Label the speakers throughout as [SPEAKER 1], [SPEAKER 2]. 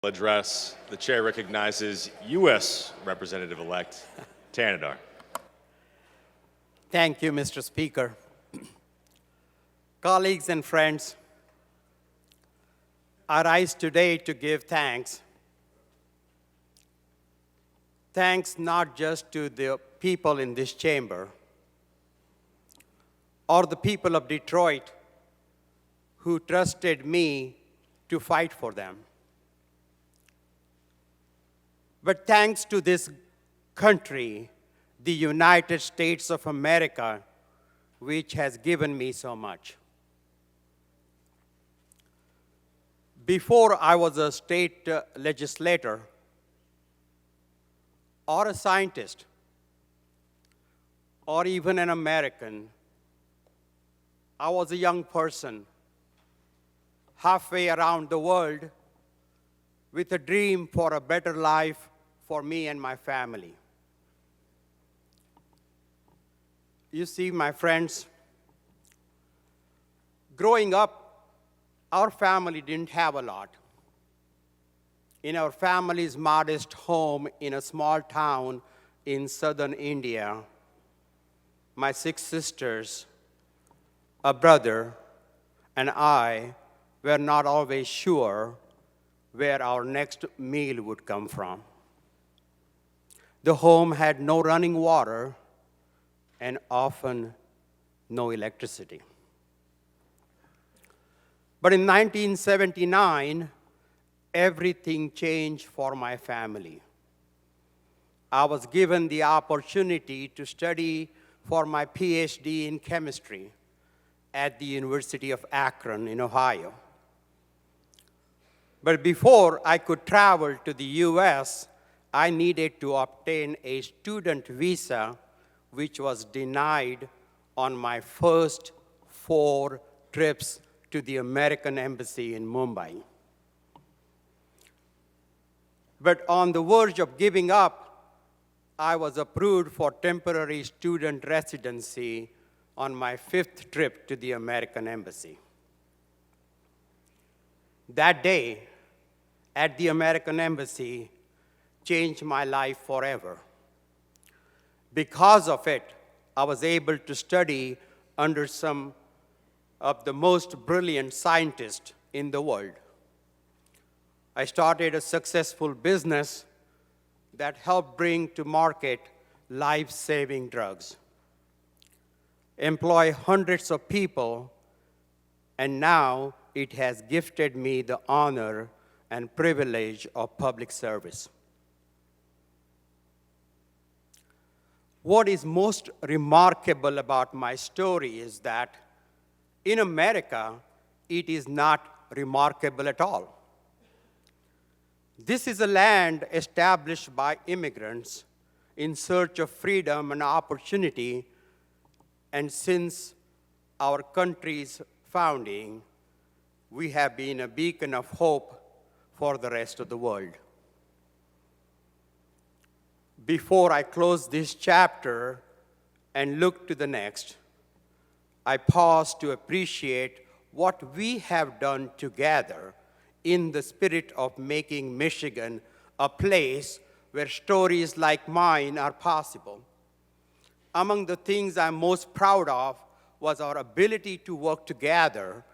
[SPEAKER 1] Address, the chair recognizes U.S. Representative-elect Thanedar.
[SPEAKER 2] Thank you, Mr. Speaker. Colleagues and friends, I rise today to give thanks. Thanks not just to the people in this chamber or the people of Detroit who trusted me to fight for them, but thanks to this country, the United States of America, which has given me so much. Before I was a state legislator or a scientist or even an American, I was a young person halfway around the world with a dream for a better life for me and my family. You see, my friends, growing up, our family didn't have a lot. In our family's modest home in a small town in southern India, my 6 sisters, a brother, and I were not always sure where our next meal would come from. The home had no running water and often no electricity. But in 1979, everything changed for my family. I was given the opportunity to study for my PhD in chemistry at the University of Akron in Ohio. But before I could travel to the US, I needed to obtain a student visa, which was denied on my first 4 trips to the American Embassy in Mumbai. But on the verge of giving up, I was approved for temporary student residency on my 5th trip to the American Embassy. That day at the American Embassy changed my life forever. Because of it, I was able to study under some of the most brilliant scientists in the world. I started a successful business that helped bring to market life-saving drugs, employ hundreds of people, and now it has gifted me the honor and privilege of public service. What is most remarkable about my story is that in America, it is not remarkable at all. This is a land established by immigrants in search of freedom and opportunity, and since our country's founding, we have been a beacon of hope for the rest of the world. Before I close this chapter and look to the next, I pause to appreciate what we have done together in the spirit of making Michigan a place where stories like mine are possible. Among the things I'm most proud of was our ability to work together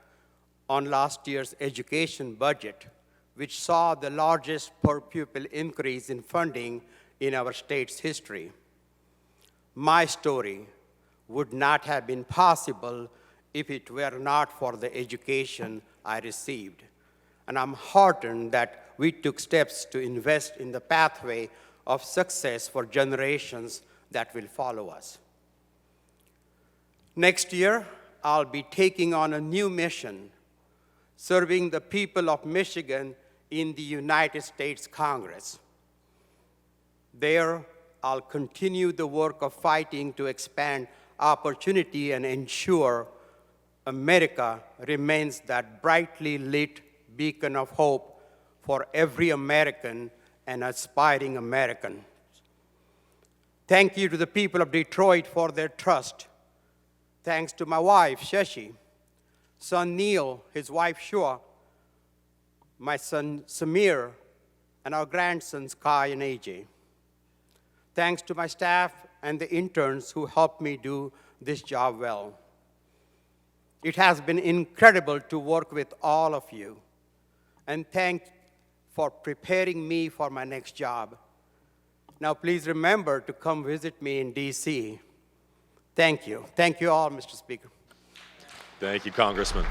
[SPEAKER 2] on last year's education budget, which saw the largest per pupil increase in funding in our state's history. My story would not have been possible if it were not for the education I received. And I'm heartened that we took steps to invest in the pathway of success for generations that will follow us. Next year, I'll be taking on a new mission, serving the people of Michigan in the United States Congress. There, I'll continue the work of fighting to expand opportunity and ensure America remains that brightly lit beacon of hope for every American and aspiring American. Thank you to the people of Detroit for their trust. Thanks to my wife, Shashi, son Neil, his wife Shua, my son Samir, and our grandsons, Kai and AJ. Thanks to my staff and the interns who helped me do this job well. It has been incredible to work with all of you, and thank for preparing me for my next job. Now, please remember to come visit me in DC. Thank you. Thank you all, Mr. Speaker.
[SPEAKER 1] Thank you, Congressman.